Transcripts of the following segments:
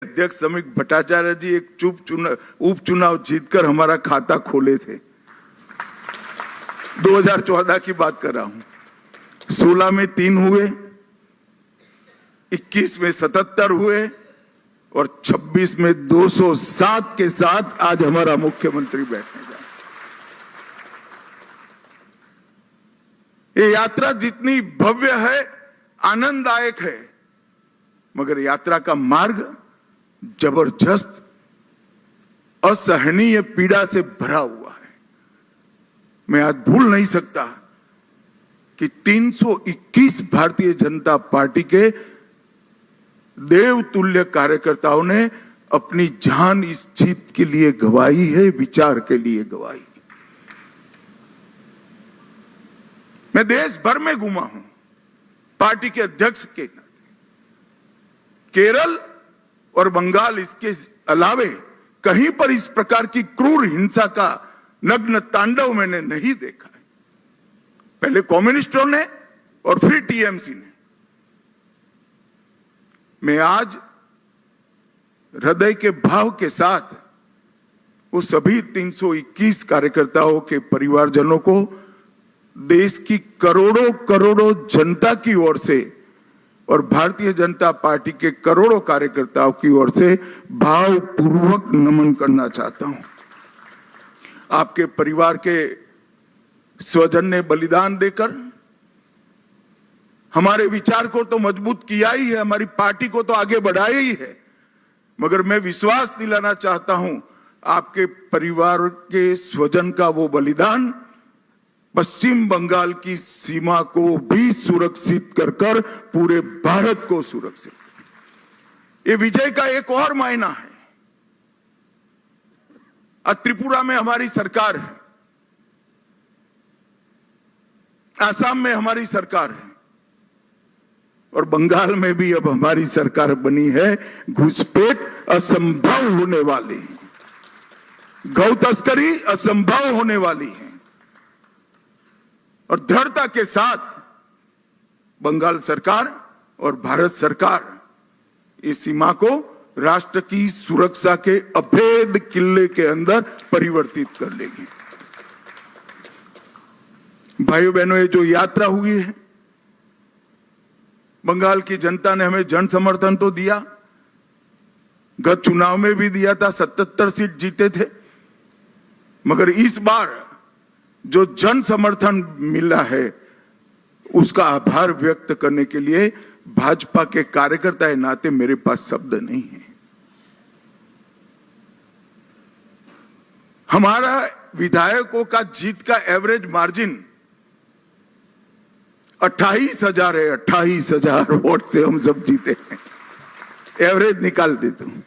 अध्यक्ष समीक भट्टाचार्य जी एक उपचुनाव जीतकर हमारा खाता खोले थे। 2014 की बात कर रहा हूं। 16 में 3 हुए, 21 में 77 हुए और 26 में 207 के साथ आज हमारा मुख्यमंत्री बैठने जा रहे। ये यात्रा जितनी भव्य है, आनंददायक है, मगर यात्रा का मार्ग जबरदस्त असहनीय पीड़ा से भरा हुआ है। मैं आज भूल नहीं सकता कि 321 भारतीय जनता पार्टी के देवतुल्य कार्यकर्ताओं ने अपनी जान इस जीत के लिए गंवाई है, विचार के लिए गंवाई। मैं देश भर में घूमा हूं पार्टी के अध्यक्ष के नाते। केरल और बंगाल इसके अलावे कहीं पर इस प्रकार की क्रूर हिंसा का नग्न तांडव मैंने नहीं देखा है। पहले कम्युनिस्टों ने और फिर टीएमसी ने। मैं आज हृदय के भाव के साथ वो सभी 321 कार्यकर्ताओं के परिवारजनों को देश की करोड़ों करोड़ों जनता की ओर से और भारतीय जनता पार्टी के करोड़ों कार्यकर्ताओं की ओर से भावपूर्वक नमन करना चाहता हूं। आपके परिवार के स्वजन ने बलिदान देकर हमारे विचार को तो मजबूत किया ही है, हमारी पार्टी को तो आगे बढ़ाया ही है, मगर मैं विश्वास दिलाना चाहता हूं आपके परिवार के स्वजन का वो बलिदान पश्चिम बंगाल की सीमा को भी सुरक्षित कर पूरे भारत को सुरक्षित। ये विजय का एक और मायना है। आज त्रिपुरा में हमारी सरकार है, आसाम में हमारी सरकार है और बंगाल में भी अब हमारी सरकार बनी है। घुसपैठ असंभव होने वाली, गौ तस्करी असंभव होने वाली है और दृढ़ता के साथ बंगाल सरकार और भारत सरकार इस सीमा को राष्ट्र की सुरक्षा के अभेद किले के अंदर परिवर्तित कर लेगी। भाइयों बहनों, ये जो यात्रा हुई है, बंगाल की जनता ने हमें जन समर्थन तो दिया, गत चुनाव में भी दिया था, 77 सीट जीते थे, मगर इस बार जो जन समर्थन मिला है उसका आभार व्यक्त करने के लिए भाजपा के कार्यकर्ता के नाते मेरे पास शब्द नहीं है। हमारा विधायकों का जीत का एवरेज मार्जिन 28,000 है। 28,000 वोट से हम सब जीते हैं, एवरेज निकाल देता हूं।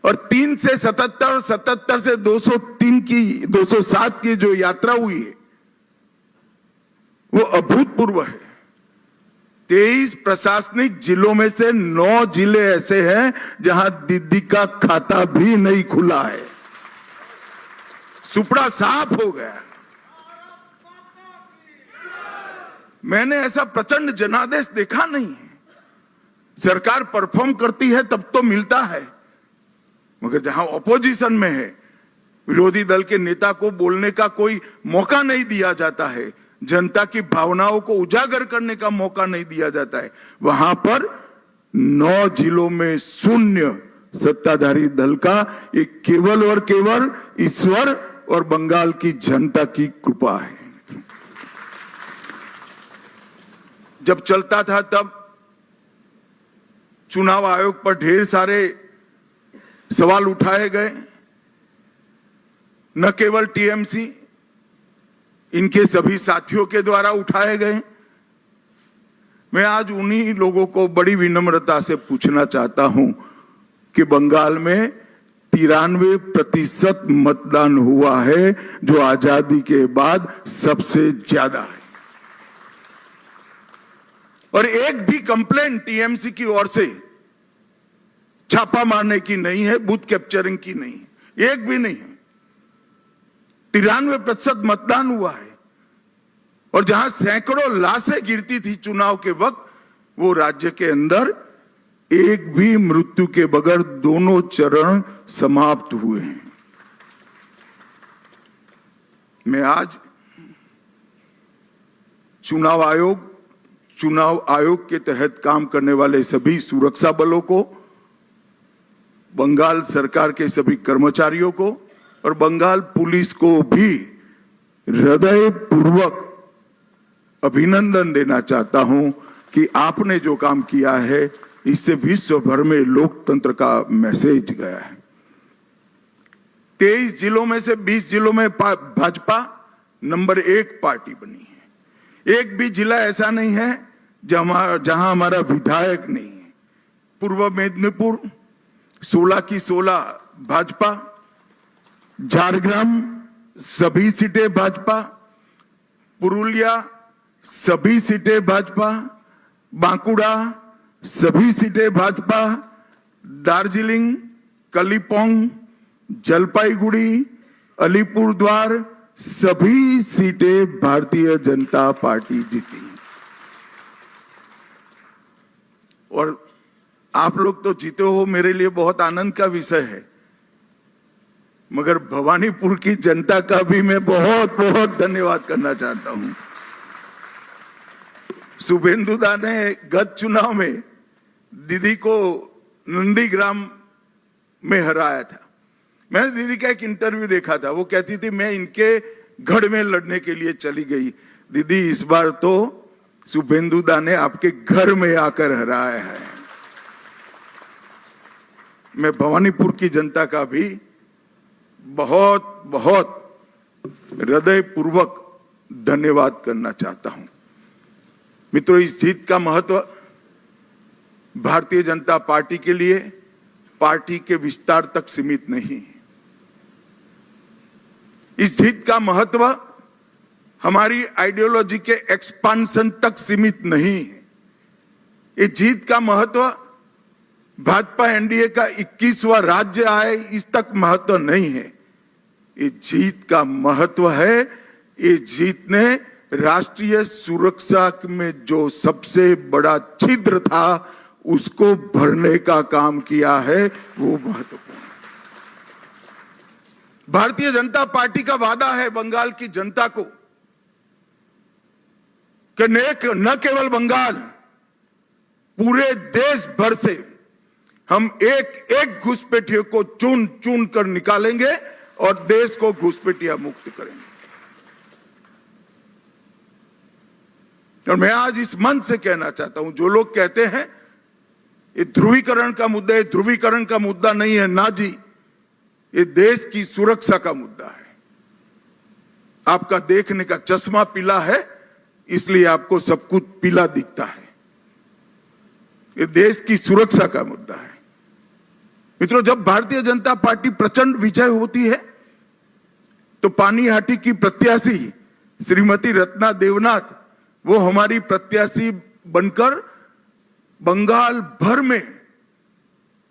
और 3 से 77, 77 से 203 की 207 की जो यात्रा हुई है वो अभूतपूर्व है। 23 प्रशासनिक जिलों में से 9 जिले ऐसे हैं जहां दीदी का खाता भी नहीं खुला है। सुपड़ा साफ हो गया। मैंने ऐसा प्रचंड जनादेश देखा नहीं है। सरकार परफॉर्म करती है तब तो मिलता है, मगर जहां ऑपोजिशन में है, विरोधी दल के नेता को बोलने का कोई मौका नहीं दिया जाता है, जनता की भावनाओं को उजागर करने का मौका नहीं दिया जाता है, वहां पर 9 जिलों में शून्य सत्ताधारी दल का। ये केवल और केवल ईश्वर और बंगाल की जनता की कृपा है। जब चलता था तब चुनाव आयोग पर ढेर सारे सवाल उठाए गए, न केवल टीएमसी, इनके सभी साथियों के द्वारा उठाए गए। मैं आज उन्हीं लोगों को बड़ी विनम्रता से पूछना चाहता हूं कि बंगाल में 93% मतदान हुआ है, जो आजादी के बाद सबसे ज्यादा है, और एक भी कंप्लेंट टीएमसी की ओर से छापा मारने की नहीं है, बूथ कैप्चरिंग की नहीं है, एक भी नहीं है। 93% मतदान हुआ है और जहां सैकड़ों लाशें गिरती थी चुनाव के वक्त, वो राज्य के अंदर एक भी मृत्यु के बगैर दोनों चरण समाप्त हुए हैं। मैं आज चुनाव आयोग के तहत काम करने वाले सभी सुरक्षा बलों को, बंगाल सरकार के सभी कर्मचारियों को और बंगाल पुलिस को भी हृदयपूर्वक अभिनंदन देना चाहता हूं कि आपने जो काम किया है इससे विश्व भर में लोकतंत्र का मैसेज गया है। 23 जिलों में से 20 जिलों में भाजपा नंबर 1 पार्टी बनी है। एक भी जिला ऐसा नहीं है जहां हमारा विधायक नहीं है। पूर्व मेदिनीपुर 16 की 16 भाजपा, झारग्राम सभी सीटें भाजपा, पुरुलिया सभी सीटें भाजपा, बांकुड़ा सभी सीटें भाजपा, दार्जिलिंग, कलिम्पोंग, जलपाईगुड़ी, अलीपुरद्वार सभी सीटें भारतीय जनता पार्टी जीती। और आप लोग तो जीते हो, मेरे लिए बहुत आनंद का विषय है, मगर भवानीपुर की जनता का भी मैं बहुत बहुत धन्यवाद करना चाहता हूं। शुभेंदुदा ने गत चुनाव में दीदी को नंदीग्राम में हराया था। मैंने दीदी का एक इंटरव्यू देखा था, वो कहती थी मैं इनके गढ़ में लड़ने के लिए चली गई। दीदी इस बार तो शुभेंदुदा ने आपके घर में आकर हराया है। मैं भवानीपुर की जनता का भी बहुत बहुत हृदयपूर्वक धन्यवाद करना चाहता हूं। मित्रों, इस जीत का महत्व भारतीय जनता पार्टी के लिए पार्टी के विस्तार तक सीमित नहीं है। इस जीत का महत्व हमारी आइडियोलॉजी के एक्सपांशन तक सीमित नहीं है। इस जीत का महत्व भाजपा एनडीए का 21वां राज्य आए इस तक महत्व नहीं है। इस जीत का महत्व है, इस जीत ने राष्ट्रीय सुरक्षा में जो सबसे बड़ा छिद्र था उसको भरने का काम किया है, वो महत्वपूर्ण है। भारतीय जनता पार्टी का वादा है बंगाल की जनता को कि न केवल बंगाल, पूरे देश भर से हम एक एक घुसपैठियों को चुन चुन कर निकालेंगे और देश को घुसपैठिया मुक्त करेंगे। और मैं आज इस मंच से कहना चाहता हूं, जो लोग कहते हैं ये ध्रुवीकरण का मुद्दा है, ध्रुवीकरण का मुद्दा नहीं है ना जी, ये देश की सुरक्षा का मुद्दा है। आपका देखने का चश्मा पीला है इसलिए आपको सब कुछ पीला दिखता है। ये देश की सुरक्षा का मुद्दा है। मित्रों, जब भारतीय जनता पार्टी प्रचंड विजय होती है तो पानीहाटी की प्रत्याशी श्रीमती रत्ना देवनाथ वो हमारी प्रत्याशी बनकर बंगाल भर में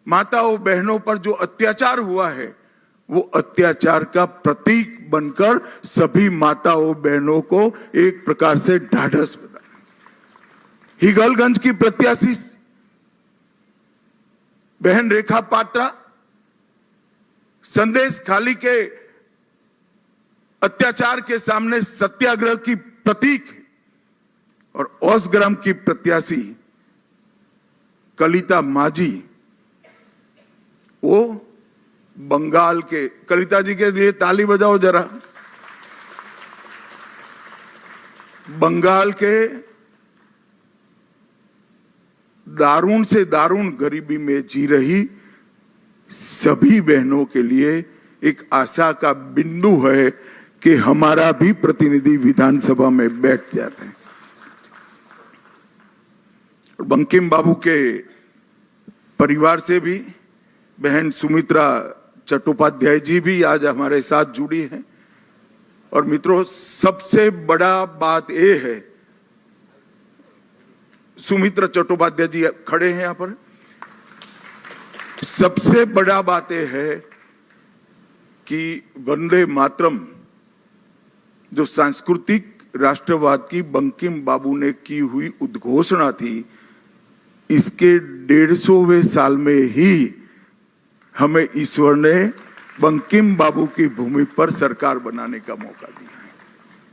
माताओं बहनों पर जो अत्याचार हुआ है वो अत्याचार का प्रतीक बनकर सभी माताओं बहनों को एक प्रकार से ढाढ़स बना। हिगलगंज की प्रत्याशी बहन रेखा पात्रा संदेश खाली के अत्याचार के सामने सत्याग्रह की प्रतीक, और ओसग्राम की प्रत्याशी कलिता माझी वो बंगाल के, कलिता जी के लिए ताली बजाओ जरा, बंगाल के दारुण से दारुण गरीबी में जी रही सभी बहनों के लिए एक आशा का बिंदु है कि हमारा भी प्रतिनिधि विधानसभा में बैठ जाते हैं। बंकिम बाबू के परिवार से भी बहन सुमित्रा चट्टोपाध्याय जी भी आज हमारे साथ जुड़ी हैं। और मित्रों, सबसे बड़ा बात यह है, सुमित्रा चट्टोपाध्याय जी खड़े हैं यहां पर, सबसे बड़ा बात यह है कि वंदे मातरम जो सांस्कृतिक राष्ट्रवाद की बंकिम बाबू ने की हुई उद्घोषणा थी इसके 150वें साल में ही हमें ईश्वर ने बंकिम बाबू की भूमि पर सरकार बनाने का मौका दिया।